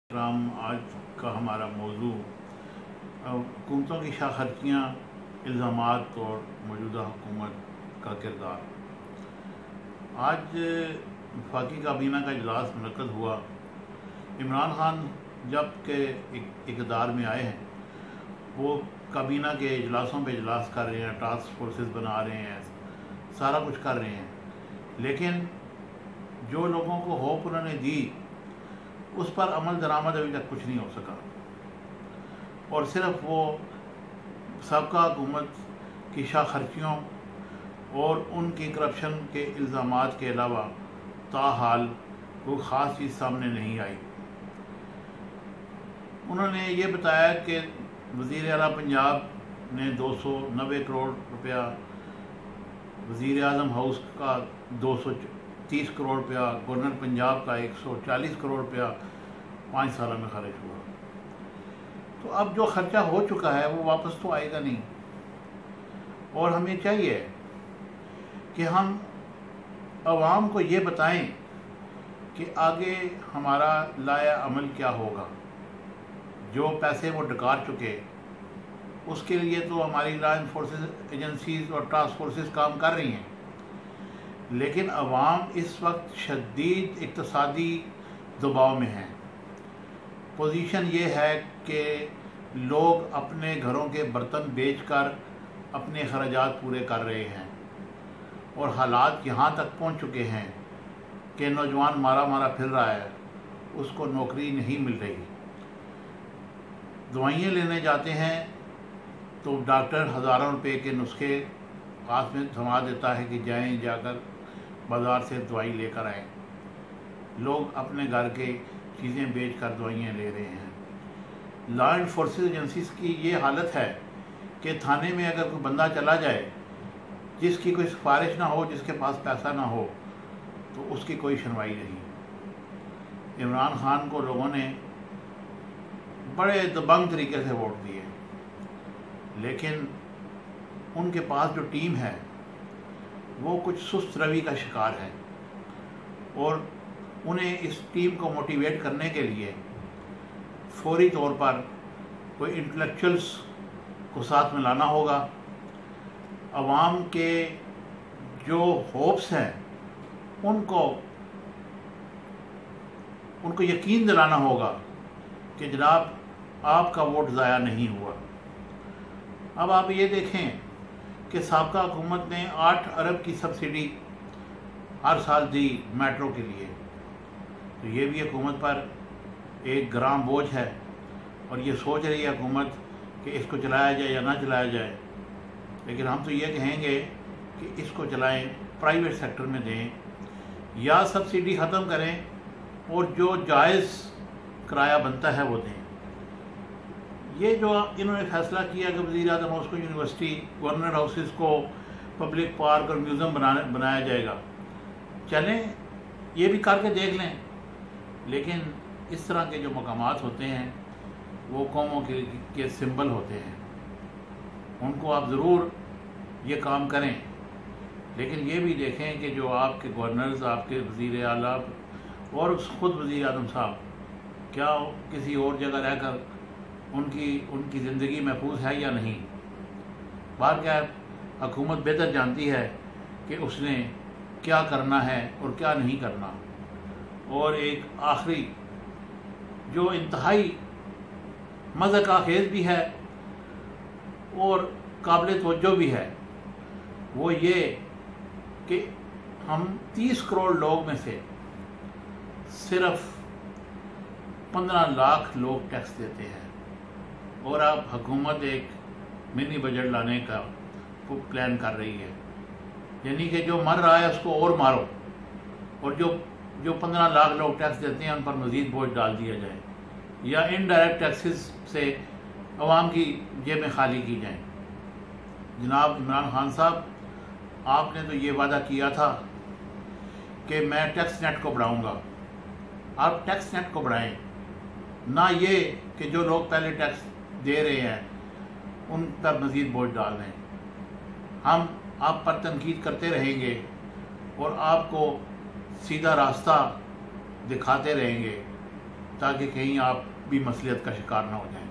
کرام آج کا ہمارا موضوع حکومتوں کی شاہ خرچیاں، الزامات اور موجودہ حکومت کا کردار۔ آج وفاقی کابینہ کا اجلاس منعقد ہوا۔ عمران خان جب کہ اقتدار میں آئے ہیں وہ کابینہ کے اجلاسوں پہ اجلاس کر رہے ہیں، ٹاسک فورسز بنا رہے ہیں، سارا کچھ کر رہے ہیں، لیکن جو لوگوں کو ہوپ انہوں نے دی اس پر عمل درآمد ابھی تک کچھ نہیں ہو سکا، اور صرف وہ سابقہ حکومت کی شاہ خرچیوں اور ان کی کرپشن کے الزامات کے علاوہ تاحال کوئی خاص چیز سامنے نہیں آئی۔ انہوں نے یہ بتایا کہ وزیر اعلیٰ پنجاب نے 290 کروڑ روپیہ، وزیر اعظم ہاؤس کا 230 کروڑ روپیہ، گورنر پنجاب کا 140 کروڑ روپیہ 5 سالوں میں خرچ ہوا۔ تو اب جو خرچہ ہو چکا ہے وہ واپس تو آئے گا نہیں، اور ہمیں چاہیے کہ ہم عوام کو یہ بتائیں کہ آگے ہمارا لائحہ عمل کیا ہوگا۔ جو پیسے وہ ڈکار چکے اس کے لیے تو ہماری لا انفورسز ایجنسیز اور ٹاسک فورسز کام کر رہی ہیں، لیکن عوام اس وقت شدید اقتصادی دباؤ میں ہیں۔ پوزیشن یہ ہے کہ لوگ اپنے گھروں کے برتن بیچ کر اپنے اخراجات پورے کر رہے ہیں، اور حالات یہاں تک پہنچ چکے ہیں کہ نوجوان مارا مارا پھر رہا ہے، اس کو نوکری نہیں مل رہی۔ دوائیں لینے جاتے ہیں تو ڈاکٹر ہزاروں روپے کے نسخے ہاتھ میں تھما دیتا ہے کہ جائیں، جا کر بازار سے دوائی لے کر آئیں۔ لوگ اپنے گھر کے چیزیں بیچ کر دوائیں لے رہے ہیں۔ لا اینڈ فورسز ایجنسیز کی یہ حالت ہے کہ تھانے میں اگر کوئی بندہ چلا جائے جس کی کوئی سفارش نہ ہو، جس کے پاس پیسہ نہ ہو، تو اس کی کوئی سنوائی نہیں۔ عمران خان کو لوگوں نے بڑے دبنگ طریقے سے ووٹ دیے، لیکن ان کے پاس جو ٹیم ہے وہ کچھ سست روی کا شکار ہے، اور انہیں اس ٹیم کو موٹیویٹ کرنے کے لیے فوری طور پر کوئی انٹلیکچوئلس کو ساتھ میں لانا ہوگا۔ عوام کے جو ہوپس ہیں ان کو یقین دلانا ہوگا کہ جناب آپ کا ووٹ ضائع نہیں ہوا۔ اب آپ یہ دیکھیں کہ سابقہ حکومت نے 8 ارب کی سبسڈی ہر سال دی میٹرو کے لیے، تو یہ بھی حکومت پر ایک گرام بوجھ ہے، اور یہ سوچ رہی ہے حکومت کہ اس کو چلایا جائے یا نہ چلایا جائے، لیکن ہم تو یہ کہیں گے کہ اس کو چلائیں، پرائیویٹ سیکٹر میں دیں، یا سبسڈی ختم کریں اور جو جائز کرایہ بنتا ہے وہ دیں۔ یہ جو انہوں نے فیصلہ کیا کہ وزیر اعظم ہاؤس کو یونیورسٹی، گورنر ہاؤسز کو پبلک پارک اور میوزیم بنایا جائے گا، چلیں یہ بھی کر کے دیکھ لیں، لیکن اس طرح کے جو مقامات ہوتے ہیں وہ قوموں کے سمبل ہوتے ہیں، ان کو آپ ضرور یہ کام کریں، لیکن یہ بھی دیکھیں کہ جو آپ کے گورنرز، آپ کے وزیر اعلیٰ اور خود وزیر اعظم صاحب کیا کسی اور جگہ رہ کر ان کی زندگی محفوظ ہے یا نہیں۔ بات کیا ہے، حکومت بہتر جانتی ہے کہ اس نے کیا کرنا ہے اور کیا نہیں کرنا۔ اور ایک آخری جو انتہائی مضحکہ خیز بھی ہے اور قابل توجہ بھی ہے، وہ یہ کہ ہم 30 کروڑ لوگ میں سے صرف 15 لاکھ لوگ ٹیکس دیتے ہیں، اور اب حکومت ایک منی بجٹ لانے کا پلان کر رہی ہے، یعنی کہ جو مر رہا ہے اس کو اور مارو، اور جو 15 لاکھ لوگ ٹیکس دیتے ہیں ان پر مزید بوجھ ڈال دیا جائے، یا انڈائریکٹ ٹیکسز سے عوام کی جیبیں خالی کی جائیں۔ جناب عمران خان صاحب، آپ نے تو یہ وعدہ کیا تھا کہ میں ٹیکس نیٹ کو بڑھاؤں گا، آپ ٹیکس نیٹ کو بڑھائیں، نہ یہ کہ جو لوگ پہلے ٹیکس دے رہے ہیں ان پر مزید بوجھ ڈال دیں۔ ہم آپ پر تنقید کرتے رہیں گے اور آپ کو سیدھا راستہ دکھاتے رہیں گے تاکہ کہیں آپ بھی مصلیت کا شکار نہ ہو جائیں۔